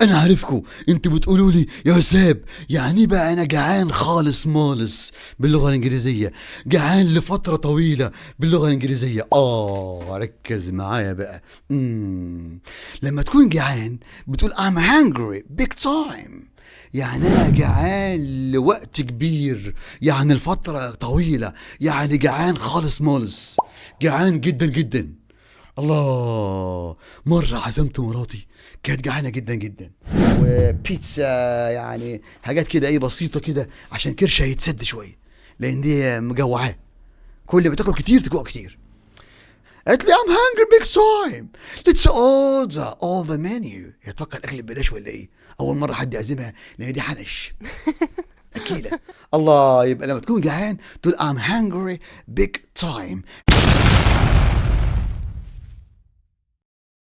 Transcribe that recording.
انا عارفكم، انتوا بتقولوا لي يا وساب يعني بقى انا جعان خالص مالص باللغه الانجليزيه، جعان لفتره طويله باللغه الانجليزيه. ركز معايا بقى. لما تكون جعان بتقول I'm hungry big time، يعني انا جعان لوقت كبير، يعني الفتره طويله، يعني جعان خالص مالص، جعان جدا جدا. الله، مرة عزمت مراتي كانت جعانة جدا جدا، وبيتزا، يعني حاجات كده ايه بسيطة كده عشان كرشها يتسد شوية، لأن دي مجوعاه، كل ما تاكل كتير تجوع كتير. قالت لي I'm hungry big time let's order all the menu. هي تفكر أكل ببلاش ولا إيه؟ أول مرة حد يعزمها لأن دي حنش أكيلة. الله، يبقى لما تكون جعان تقول I'm hungry big time.